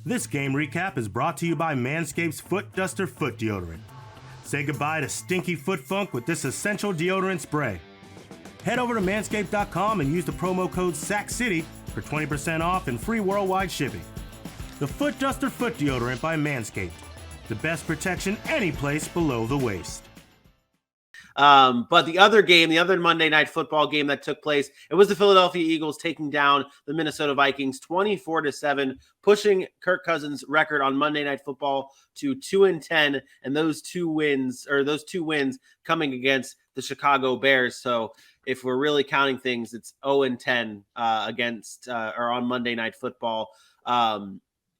This game recap is brought to you by Manscaped's Foot Duster Foot Deodorant. Say goodbye to stinky foot funk with this essential deodorant spray. Head over to manscaped.com and use the promo code SACCITY for 20% off and free worldwide shipping. The Foot Duster Foot Deodorant by Manscaped. The best protection any place below the waist. But the other Monday Night Football game that took place, it was the Philadelphia Eagles taking down the Minnesota Vikings 24-7, pushing Kirk Cousins' record on Monday Night Football to 2-10, and those two wins coming against the Chicago Bears. So if we're really counting things, it's 0-10 against or on Monday Night Football.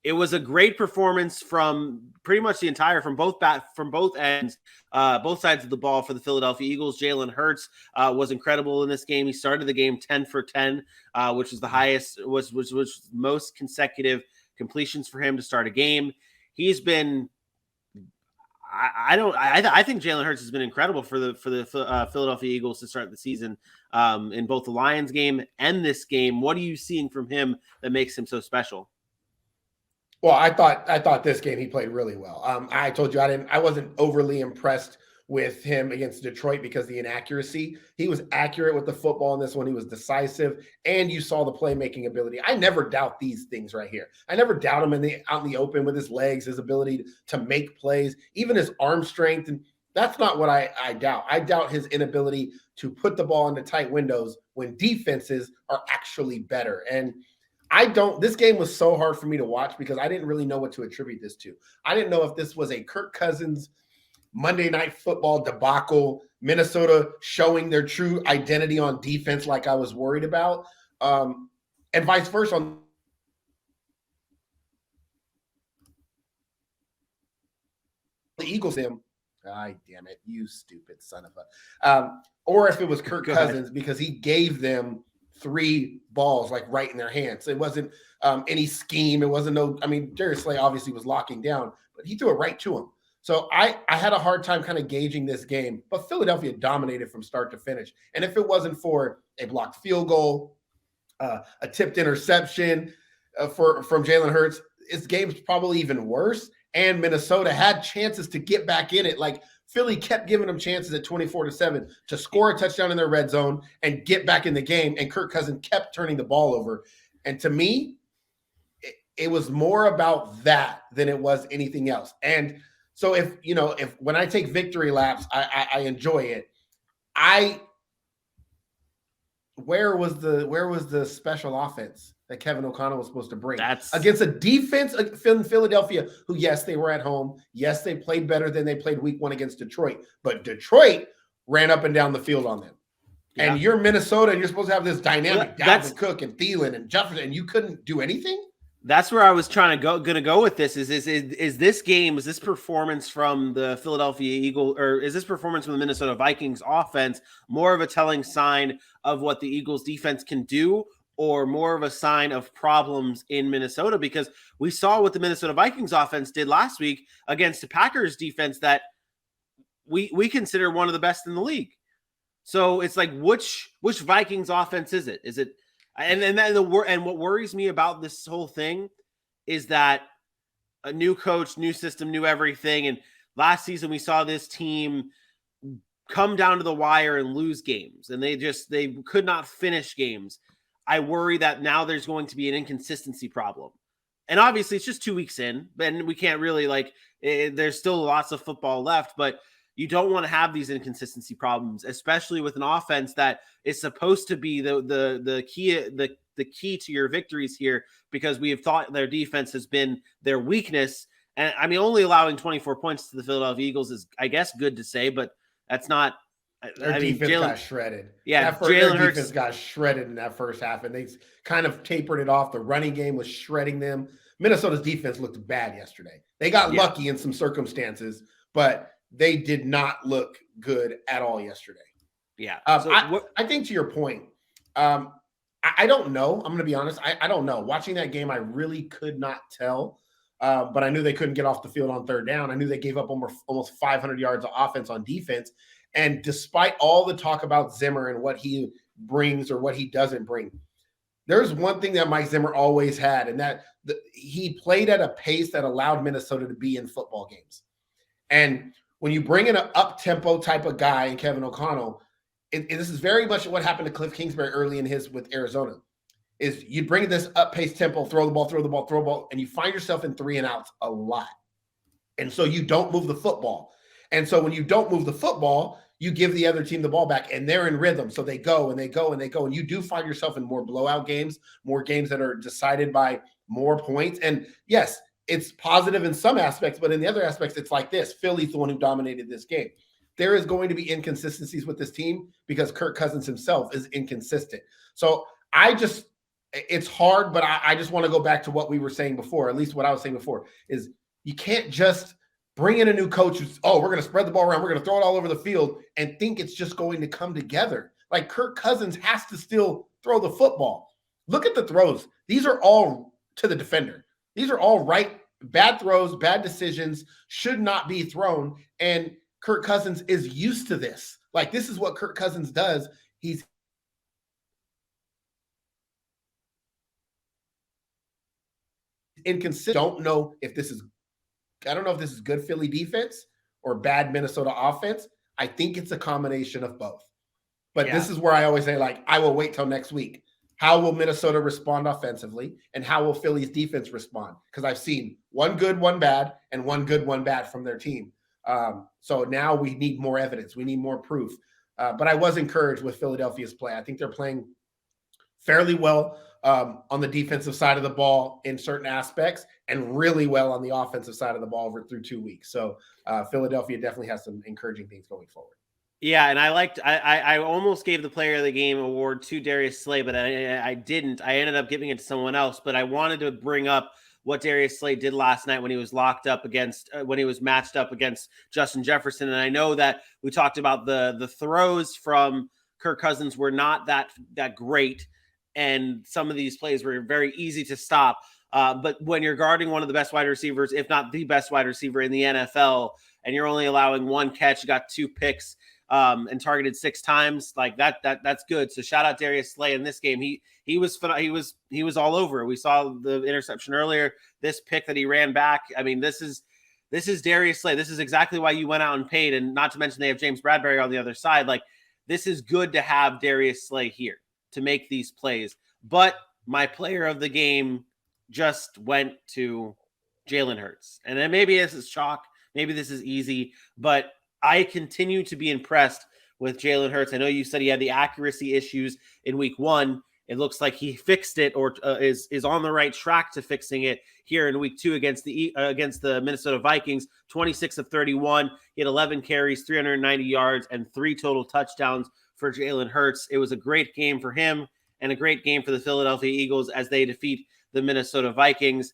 It was a great performance from pretty much from both ends, both sides of the ball for the Philadelphia Eagles. Jalen Hurts was incredible in this game. He started the game 10 for 10, which was the highest, was most consecutive completions for him to start a game. He's been, I think Jalen Hurts has been incredible for the Philadelphia Eagles to start the season in both the Lions game and this game. What are you seeing from him that makes him so special? Well, I thought this game he played really well. I told you I wasn't overly impressed with him against Detroit because of the inaccuracy. He was accurate with the football in this one. He was decisive, and you saw the playmaking ability. I never doubt these things right here. I never doubt him out in the open with his legs, his ability to make plays, even his arm strength. And that's not what I doubt. I doubt his inability to put the ball into tight windows when defenses are actually better. And this game was so hard for me to watch because I didn't really know what to attribute this to. I didn't know if this was a Kirk Cousins Monday Night Football debacle, Minnesota showing their true identity on defense like I was worried about, and vice versa. On the Eagles, damn it, you stupid son of a, or if it was Kirk Cousins because he gave them 3 balls like right in their hands. It wasn't any scheme. It wasn't Darius Slay obviously was locking down, but he threw it right to him. So I had a hard time kind of gauging this game, but Philadelphia dominated from start to finish. And if it wasn't for a blocked field goal, a tipped interception from Jalen Hurts, this game's probably even worse. And Minnesota had chances to get back in it. Like Philly kept giving them chances at 24-7 to score a touchdown in their red zone and get back in the game. And Kirk Cousins kept turning the ball over. And to me, it was more about that than it was anything else. And so if when I take victory laps, I enjoy it. Where was the special offense that Kevin O'Connell was supposed to bring against a defense in Philadelphia who, yes, they were at home. Yes, they played better than they played week 1 against Detroit, but Detroit ran up and down the field on them. Yeah. And you're Minnesota and you're supposed to have this dynamic Dalvin Cook and Thielen and Jefferson, and you couldn't do anything. That's where I was going to go with this. Is this performance from the Philadelphia Eagles, or is this performance from the Minnesota Vikings offense more of a telling sign of what the Eagles defense can do, or more of a sign of problems in Minnesota? Because we saw what the Minnesota Vikings offense did last week against the Packers defense that we consider one of the best in the league. So it's like, which Vikings offense is it? Is it? And what worries me about this whole thing is that a new coach, new system, new everything. And last season we saw this team come down to the wire and lose games, and they could not finish games. I worry that now there's going to be an inconsistency problem. And obviously it's just 2 weeks in, and we can't really there's still lots of football left, but you don't want to have these inconsistency problems, especially with an offense that is supposed to be the key to your victories here, because we have thought their defense has been their weakness. And I mean, only allowing 24 points to the Philadelphia Eagles is, I guess, good to say, but that's not. Their defense got shredded. Yeah, Jalen Hurts defense got shredded in that first half, and they kind of tapered it off. The running game was shredding them. Minnesota's defense looked bad yesterday. They got lucky in some circumstances, but they did not look good at all yesterday. Yeah. I think to your point, I don't know. I'm going to be honest. I don't know. Watching that game, I really could not tell. But I knew they couldn't get off the field on third down. I knew they gave up almost 500 yards of offense on defense. And despite all the talk about Zimmer and what he brings or what he doesn't bring, there's one thing that Mike Zimmer always had, and that he played at a pace that allowed Minnesota to be in football games. And when you bring in an up-tempo type of guy in Kevin O'Connell, this is very much what happened to Cliff Kingsbury early in his with Arizona, is you bring this up-paced tempo, throw the ball, and you find yourself in 3 and outs a lot. And so you don't move the football. And so when you don't move the football, you give the other team the ball back, and they're in rhythm. So they go and they go and they go. And you do find yourself in more blowout games, more games that are decided by more points. And yes, it's positive in some aspects, but in the other aspects, it's like this. Philly's the one who dominated this game. There is going to be inconsistencies with this team because Kirk Cousins himself is inconsistent. So it's hard, but I just want to go back to what we were saying before, at least what I was saying before, is you can't just bring in a new coach who's, we're going to spread the ball around, we're going to throw it all over the field and think it's just going to come together. Like Kirk Cousins has to still throw the football. Look at the throws. These are all to the defender. These are all bad throws, bad decisions, should not be thrown. And Kirk Cousins is used to this. Like, this is what Kirk Cousins does. He's inconsistent. I don't know if this is good Philly defense or bad Minnesota offense. I think it's a combination of both. But This is where I always say, like, I will wait till next week. How will Minnesota respond offensively, and how will Philly's defense respond? Because I've seen one good, one bad, and one good, one bad from their team. So now we need more evidence. We need more proof. But I was encouraged with Philadelphia's play. I think they're playing fairly well on the defensive side of the ball in certain aspects, and really well on the offensive side of the ball through 2 weeks. So Philadelphia definitely has some encouraging things going forward. Yeah, and I almost gave the player of the game award to Darius Slay, but I didn't. I ended up giving it to someone else, but I wanted to bring up what Darius Slay did last night when he was matched up against Justin Jefferson. And I know that we talked about the throws from Kirk Cousins were not that great, and some of these plays were very easy to stop. But when you're guarding one of the best wide receivers, if not the best wide receiver in the NFL, and you're only allowing one catch, you got 2 picks, and targeted 6 times, like that's good. So shout out Darius Slay in this game. He was all over. We saw the interception earlier. This pick that he ran back. I mean, this is Darius Slay. This is exactly why you went out and paid. And not to mention they have James Bradbury on the other side. Like, this is good to have Darius Slay here to make these plays. But my player of the game just went to Jalen Hurts. And then maybe this is chalk. Maybe this is easy, but I continue to be impressed with Jalen Hurts. I know you said he had the accuracy issues in week 1. It looks like he fixed it, or is on the right track to fixing it here in week 2 against the Minnesota Vikings. 26 of 31. He had 11 carries, 390 yards, and 3 total touchdowns for Jalen Hurts. It was a great game for him and a great game for the Philadelphia Eagles as they defeat the Minnesota Vikings.